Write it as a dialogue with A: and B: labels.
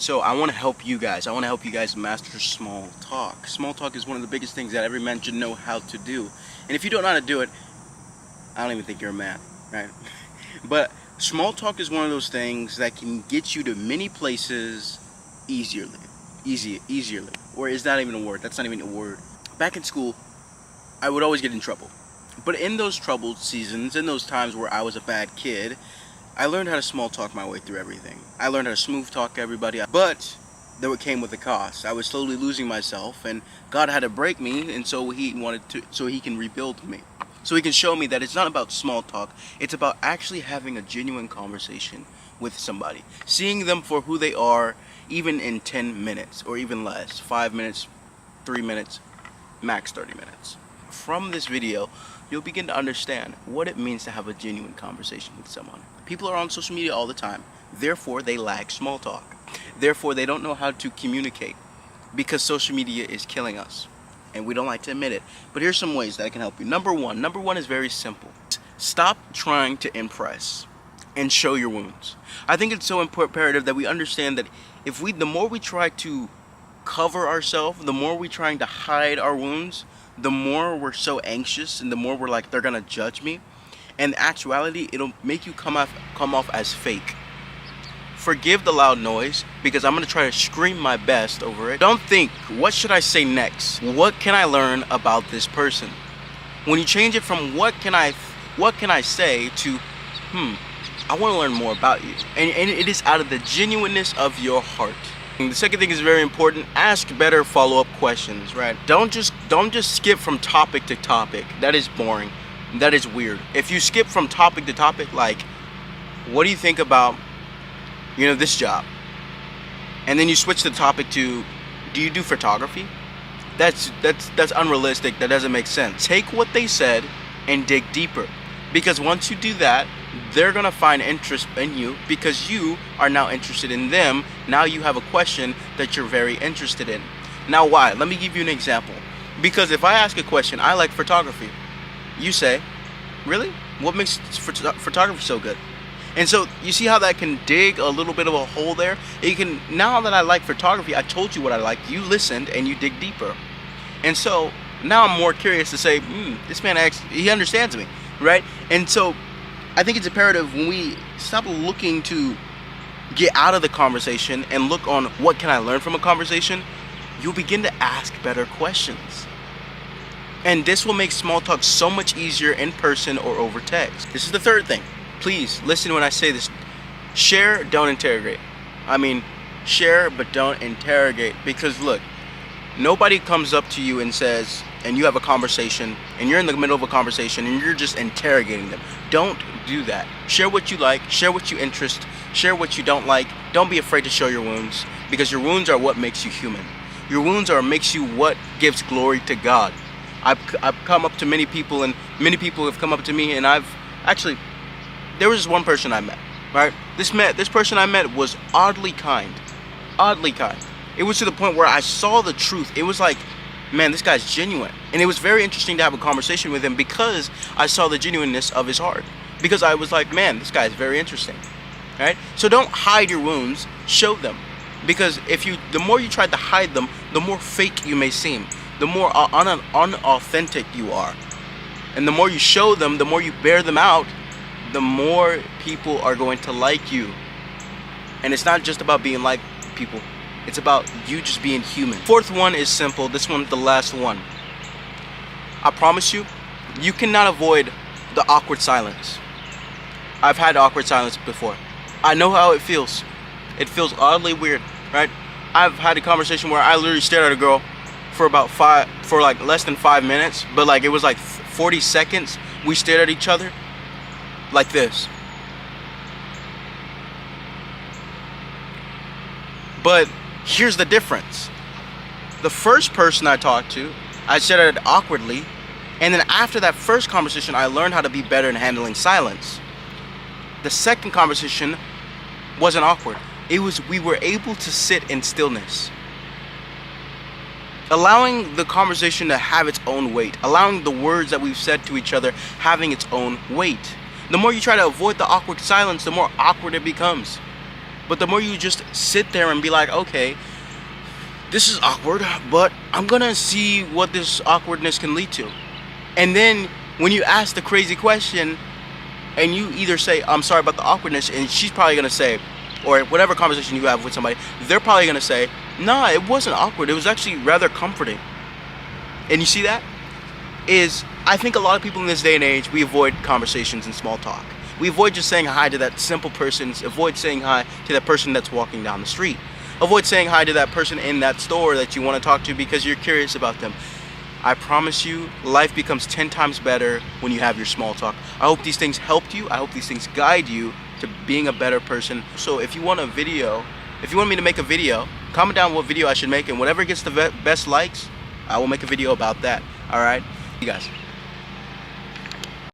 A: So I want to help you guys. I want to help you guys master small talk. Small talk is one of the biggest things that every man should know how to do. And if you don't know how to do it, I don't even think you're a man, right? But small talk is one of those things that can get you to many places easierly. Or is that even a word? That's not even a word. Back in school, I would always get in trouble. But in those troubled seasons, in those times where I was a bad kid, I learned how to small talk my way through everything. I learned how to smooth talk everybody. But though it came with a cost. I was slowly losing myself, and God had to break me, and so He can rebuild me. So He can show me that it's not about small talk. It's about actually having a genuine conversation with somebody. Seeing them for who they are, even in 10 minutes, or even less. 5 minutes, 3 minutes, max 30 minutes. From this video, you'll begin to understand what it means to have a genuine conversation with someone. People are on social media all the time. Therefore, they lack small talk. Therefore, they don't know how to communicate because social media is killing us. And we don't like to admit it. But here's some ways that I can help you. Number one is very simple. Stop trying to impress and show your wounds. I think it's so imperative that we understand that the more we try to cover ourselves, the more we're trying to hide our wounds, the more we're so anxious and the more we're like, they're gonna judge me. In actuality, it'll make you come off as fake. Forgive the loud noise, because I'm gonna try to scream my best over it. Don't think, what should I say next? What can I learn about this person? When you change it from what can I say to I want to learn more about you, and it is out of the genuineness of your heart. And the second thing is very important. Ask better follow-up questions, right? Don't just skip from topic to topic. That is boring. That is weird. If you skip from topic to topic, like, what do you think about, this job? And then you switch the topic to, do you do photography? That's unrealistic. That doesn't make sense. Take what they said and dig deeper. Because once you do that, they're gonna find interest in you because you are now interested in them. Now you have a question that you're very interested in. Now why? Let me give you an example. Because if I ask a question, I like photography. You say, really? What makes photography so good? And so you see how that can dig a little bit of a hole there? Now that I like photography, I told you what I like, you listened and you dig deeper. And so now I'm more curious to say, this man he understands me, right? And so I think it's imperative when we stop looking to get out of the conversation and look on what can I learn from a conversation, you'll begin to ask better questions. And this will make small talk so much easier in person or over text. This is the third thing. Please listen when I say this. Share, don't interrogate. I mean, share, but don't interrogate. Because look, nobody comes up to you and says, and you have a conversation, and you're in the middle of a conversation, and you're just interrogating them. Don't do that. Share what you like, share what you interest, share what you don't like. Don't be afraid to show your wounds, because your wounds are what makes you human. Your wounds makes you what gives glory to God. I've come up to many people, and many people have come up to me, and there was one person I met, right? This person I met was oddly kind. It was to the point where I saw the truth. It was like, man, this guy's genuine. And it was very interesting to have a conversation with him because I saw the genuineness of his heart. Because I was like, man, this guy is very interesting, right? So don't hide your wounds, show them. Because the more you try to hide them, the more fake you may seem. The more unauthentic you are. And the more you show them, the more you bear them out, the more people are going to like you. And it's not just about being like people. It's about you just being human. Fourth one is simple. This one's the last one. I promise you, you cannot avoid the awkward silence. I've had awkward silence before. I know how it feels. It feels oddly weird, right? I've had a conversation where I literally stared at a girl for less than 5 minutes, but it was 40 seconds. We stared at each other like this. But here's the difference. The first person I talked to, I said it awkwardly, and then after that first conversation, I learned how to be better in handling silence. The second conversation wasn't awkward. We were able to sit in stillness. Allowing the conversation to have its own weight, allowing the words that we've said to each other having its own weight. The more you try to avoid the awkward silence, the more awkward it becomes. But the more you just sit there and be like, okay, this is awkward, but I'm gonna see what this awkwardness can lead to. And then when you ask the crazy question and you either say, I'm sorry about the awkwardness, and she's probably gonna say, or whatever conversation you have with somebody, they're probably gonna say, nah, it wasn't awkward, it was actually rather comforting. And you see that? I think a lot of people in this day and age, we avoid conversations and small talk. We avoid just saying hi to that simple person, avoid saying hi to that person that's walking down the street. Avoid saying hi to that person in that store that you want to talk to because you're curious about them. I promise you, life becomes 10 times better when you have your small talk. I hope these things helped you. I hope these things guide you to being a better person. So if you want a video, if you want me to make a video, comment down what video I should make, and whatever gets the best likes, I will make a video about that. All right? You guys.